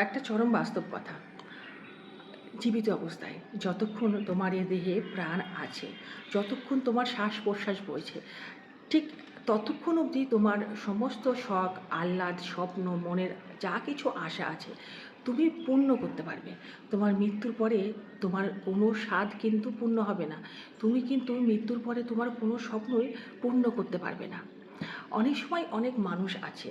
একটা চরম বাস্তব কথা। জীবিত অবস্থায় যতক্ষণ তোমার এ দেহে প্রাণ আছে, যতক্ষণ তোমার শ্বাস প্রশ্বাস বইছে, ঠিক ততক্ষণ অবধি তোমার সমস্ত শখ, আহ্লাদ, স্বপ্ন, মনের যা কিছু আশা আছে তুমি পূর্ণ করতে পারবে। তোমার মৃত্যুর পরে তোমার কোনো স্বাদ কিন্তু পূর্ণ হবে না। তুমি কিন্তু মৃত্যুর পরে তোমার কোনো স্বপ্নই পূর্ণ করতে পারবে না। অনেক সময় অনেক মানুষ আছে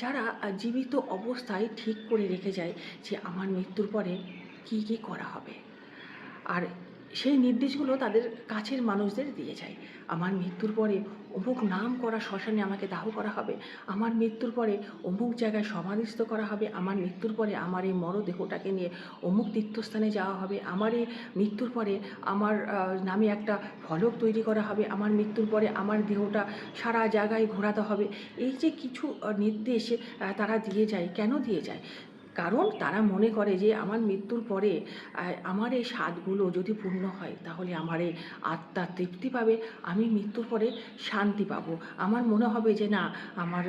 যারা জীবিত অবস্থায় ঠিক করে রেখে যায় যে আমার মৃত্যুর পরে কী কী করা হবে, আর সেই নির্দেশগুলো তাদের কাছের মানুষদের দিয়ে যায়। আমার মৃত্যুর পরে অমুক নাম করা শ্মশানে আমাকে দাহ করা হবে, আমার মৃত্যুর পরে অমুক জায়গায় সমাধিস্থ করা হবে, আমার মৃত্যুর পরে আমার এই মরদেহটাকে নিয়ে অমুক তীর্থস্থানে যাওয়া হবে, আমার এই মৃত্যুর পরে আমার নামে একটা ফলক তৈরি করা হবে, আমার মৃত্যুর পরে আমার দেহটা সারা জায়গায় ঘোরাতে হবে। এই যে কিছু নির্দেশ তারা দিয়ে যায়, কেন দিয়ে যায়? কারণ তারা মনে করে যে আমার মৃত্যুর পরে আমার এই স্বাদগুলো যদি পূর্ণ হয় তাহলে আমার এই আত্মা তৃপ্তি পাবে, আমি মৃত্যুর পরে শান্তি পাবো, আমার মনে হবে যে না, আমার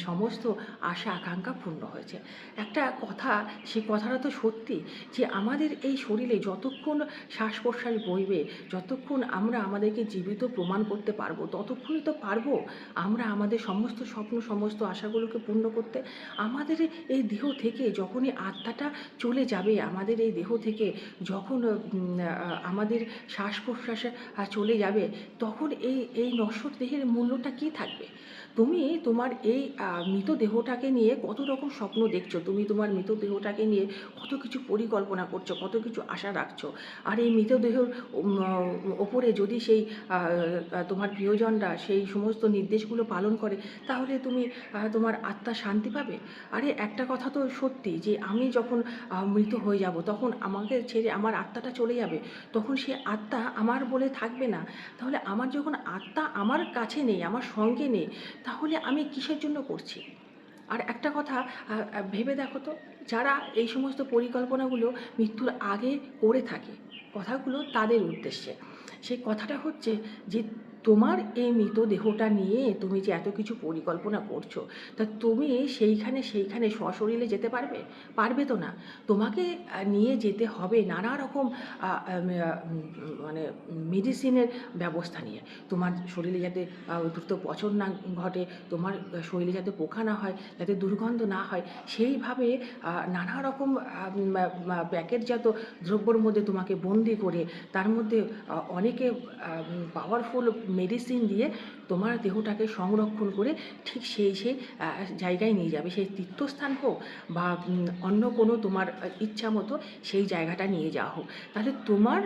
সমস্ত আশা আকাঙ্ক্ষা পূর্ণ হয়েছে। একটা কথা, সেই কথাটা তো সত্যি, যে আমাদের এই শরীরে যতক্ষণ শ্বাস প্রশ্বাস বইবে, যতক্ষণ আমরা আমাদেরকে জীবিত প্রমাণ করতে পারবো, ততক্ষণই তো পারবো আমরা আমাদের সমস্ত স্বপ্ন, সমস্ত আশাগুলোকে পূর্ণ করতে। আমাদের এই দেহ থেকে যখনই আত্মাটা চলে যাবে, আমাদের এই দেহ থেকে যখন আমাদের শ্বাস প্রশ্বাসে চলে যাবে, তখন এই নশ্বর দেহের মূল্যটা কী থাকবে? তুমি তোমার এই মৃতদেহটাকে নিয়ে কত রকম স্বপ্ন দেখছো, তুমি তোমার মৃতদেহটাকে নিয়ে কত কিছু পরিকল্পনা করছো, কত কিছু আশা রাখছো। আর এই মৃতদেহের ওপরে যদি সেই তোমার প্রিয়জনরা সেই সমস্ত নির্দেশগুলো পালন করে, তাহলে তুমি তোমার আত্মা শান্তি পাবে। আরে একটা কথা তো সত্যি, যে আমি যখন মৃত হয়ে যাব, তখন আমাকে ছেড়ে আমার আত্মাটা চলে যাবে, তখন সে আত্মা আমার বলে থাকবে না। তাহলে আমার যখন আত্মা আমার কাছে নেই, আমার সঙ্গে নেই, তাহলে আমি কিসের জন্য করছি? আর একটা কথা ভেবে দেখো তো, যারা এই সমস্ত পরিকল্পনাগুলো মৃত্যুর আগে করে থাকে, কথাগুলো তাদের উদ্দেশ্যে। সেই কথাটা হচ্ছে যে তোমার এই মৃতদেহটা নিয়ে তুমি যে এত কিছু পরিকল্পনা করছো, তা তুমি সেইখানে সশরীরে যেতে পারবে? পারবে তো না। তোমাকে নিয়ে যেতে হবে নানা রকম মানে মেডিসিনের ব্যবস্থা নিয়ে, তোমার শরীরে যাতে দ্রুত পচন না ঘটে, তোমার শরীরে যাতে পোকা না হয়, যাতে দুর্গন্ধ না হয়, সেইভাবে নানা রকম প্যাকেটজাত দ্রব্যর মধ্যে তোমাকে বন্দি করে, তার মধ্যে অনেকে পাওয়ারফুল মেডিসিন দিয়ে তোমার দেহটাকে সংরক্ষণ করে ঠিক সেই জায়গায় নিয়ে যাবে, সেই তীর্থস্থান হোক বা অন্য কোনো তোমার ইচ্ছা মতো সেই জায়গাটা নিয়ে যাওয়া হোক। তাহলে তোমার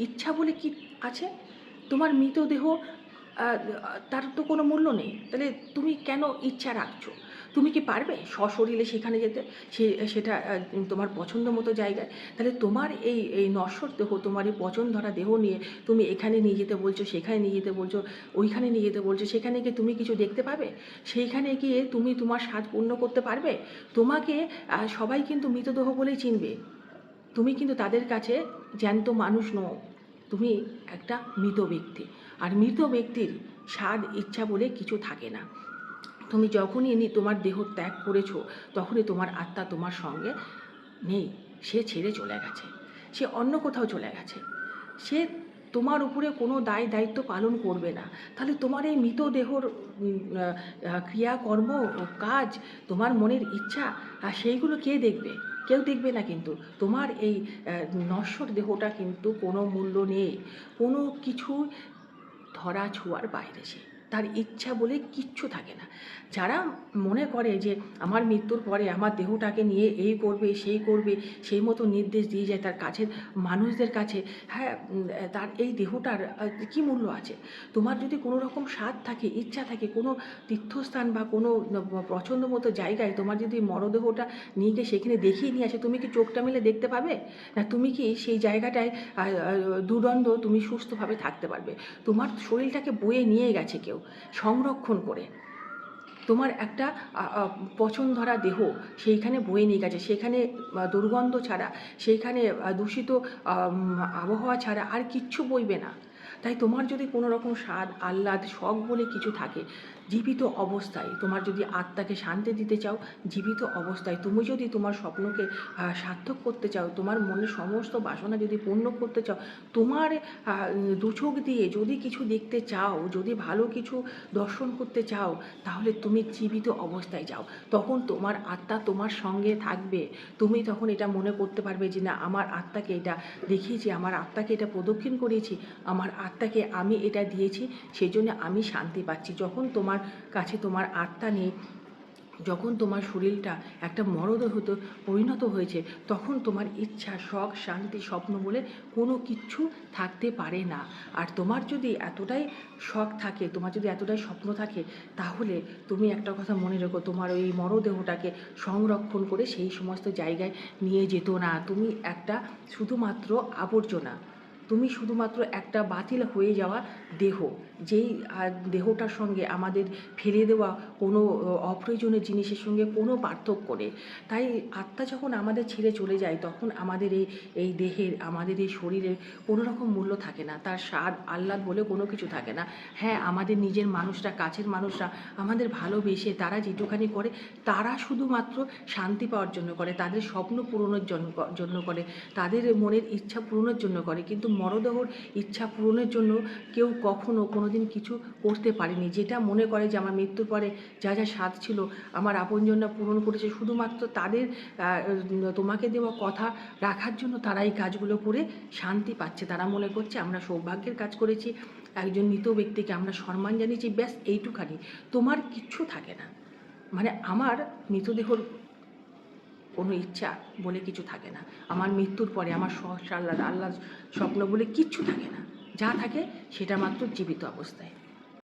ইচ্ছা বলে কি আছে? তোমার মৃতদেহ তার তো কোনো মূল্য নেই। তাহলে তুমি কেন ইচ্ছা রাখছো? তুমি কি পারবে সশরীরে সেখানে যেতে? সেটা তোমার পছন্দ মতো জায়গায়? তাহলে তোমার এই নশ্বর দেহ, তোমার এই পচন ধরা দেহ নিয়ে তুমি এখানে নিয়ে যেতে বলছো, সেখানে নিয়ে যেতে বলছো, ওইখানে নিয়ে যেতে বলছো, সেখানে গিয়ে তুমি কিছু দেখতে পাবে? সেইখানে গিয়ে তুমি তোমার স্বাদ পূর্ণ করতে পারবে? তোমাকে সবাই কিন্তু মৃতদেহ বলেই চিনবে। তুমি কিন্তু তাদের কাছে জ্যান্ত মানুষ নও, তুমি একটা মৃত ব্যক্তি। আর মৃত ব্যক্তির স্বাদ ইচ্ছা বলে কিছু থাকে না। তুমি যখনই তোমার দেহ ত্যাগ করেছো, তখনই তোমার আত্মা তোমার সঙ্গে নেই, সে ছেড়ে চলে গেছে, সে অন্য কোথাও চলে গেছে, সে তোমার উপরে কোনো দায় দায়িত্ব পালন করবে না। তাহলে তোমার এই মৃতদেহর ক্রিয়াকর্ম, কাজ, তোমার মনের ইচ্ছা, সেইগুলো কে দেখবে? কেউ দেখবে না। কিন্তু তোমার এই নশ্বর দেহটা কিন্তু কোনো মূল্য নেই, কোনো কিছু ধরা ছোঁয়ার বাইরে, সে তার ইচ্ছা বলে কিচ্ছু থাকে না। যারা মনে করে যে আমার মৃত্যুর পরে আমার দেহটাকে নিয়ে এই করবে সেই করবে, সেই মতো নির্দেশ দিয়ে যায় তার কাছের মানুষদের কাছে, হ্যাঁ, তার এই দেহটার কী মূল্য আছে? তোমার যদি কোনো রকম স্বাদ থাকে, ইচ্ছা থাকে, কোনো তীর্থস্থান বা কোনো পছন্দ মতো জায়গায় তোমার যদি মরদেহটা নিয়ে গিয়ে সেখানে দেখিয়ে নিয়ে আসে, তুমি কি চোখটা মেলে দেখতে পাবে? না তুমি কি সেই জায়গাটায় দুদণ্ড তুমি সুস্থভাবে থাকতে পারবে? তোমার শরীরটাকে বয়ে নিয়ে গেছে কেউ সংরক্ষণ করে, তোমার একটা পচন ধরা দেহ সেইখানে বয়ে নিয়ে গেছে, সেখানে দুর্গন্ধ ছাড়া, সেইখানে দূষিত আবহাওয়া ছাড়া আর কিচ্ছু বইবে না। তাই তোমার যদি কোনো রকম স্বাদ, আহ্লাদ, শখ বলে কিছু থাকে, জীবিত অবস্থায় তোমার যদি আত্মাকে শান্তি দিতে চাও, জীবিত অবস্থায় তুমি যদি তোমার স্বপ্নকে সার্থক করতে চাও, তোমার মনের সমস্ত বাসনা যদি পূর্ণ করতে চাও, তোমার দু চোখ দিয়ে যদি কিছু দেখতে চাও, যদি ভালো কিছু দর্শন করতে চাও, তাহলে তুমি জীবিত অবস্থায় যাও। তখন তোমার আত্মা তোমার সঙ্গে থাকবে। তুমি তখন এটা মনে করতে পারবে যে না, আমার আত্মাকে এটা দেখিয়েছি, আমার আত্মাকে এটা প্রদক্ষিণ করিয়েছি, আমার আত্মাকে আমি এটা দিয়েছি, সেই জন্য আমি শান্তি পাচ্ছি। যখন তোমার কাছে তোমার আত্মা নেই, যখন তোমার শরীরটা একটা মরদেহতে পরিণত হয়েছে, তখন তোমার ইচ্ছা, শখ, শান্তি, স্বপ্ন বলে কোনো কিচ্ছু থাকতে পারে না। আর তোমার যদি এতটাই শখ থাকে, তোমার যদি এতটাই স্বপ্ন থাকে, তাহলে তুমি একটা কথা মনে রেখো, তোমার ওই মরদেহটাকে সংরক্ষণ করে সেই সমস্ত জায়গায় নিয়ে যেত না। তুমি একটা শুধুমাত্র আবর্জনা, তুমি শুধুমাত্র একটা বাতিল হয়ে যাওয়া দেহ, যেই দেহটার সঙ্গে আমাদের ফেলে দেওয়া কোনো অপ্রয়োজনীয় জিনিসের সঙ্গে কোনো পার্থক্য নেই। তাই আত্মা যখন আমাদের ছেড়ে চলে যায়, তখন আমাদের এই দেহের, আমাদের এই শরীরের কোনো রকম মূল্য থাকে না, তার স্বাদ আহ্লাদ বলে কোনো কিছু থাকে না। হ্যাঁ, আমাদের নিজের মানুষরা, কাছের মানুষরা আমাদের ভালোবেসে তারা যেটুখানি করে, তারা শুধুমাত্র শান্তি পাওয়ার জন্য করে, তাদের স্বপ্ন পূরণের জন্য করে, তাদের মনের ইচ্ছা পূরণের জন্য করে। কিন্তু মরদেহর ইচ্ছা পূরণের জন্য কেউ কখনো কোনো দিন কিছু করতে পারেনি। যেটা মনে করে যে আমার মৃত্যুর পরে যা যা স্বাদ ছিল আমার আপনজনরা পূরণ করেছে, শুধুমাত্র তাদের তোমাকে দেওয়া কথা রাখার জন্য তারা এই কাজগুলো করে শান্তি পাচ্ছে। তারা মনে করছে আমরা সৌভাগ্যের কাজ করেছি, একজন মৃত ব্যক্তিকে আমরা সম্মান জানিয়েছি, ব্যাস এইটুখানি। তোমার কিচ্ছু থাকে না। মানে আমার মৃতদেহর কোনো ইচ্ছা বলে কিছু থাকে না, আমার মৃত্যুর পরে আমার আল্লাহ স্বপ্ন বলে কিচ্ছু থাকে না। যা থাকে সেটা মাত্র জীবিত অবস্থায়।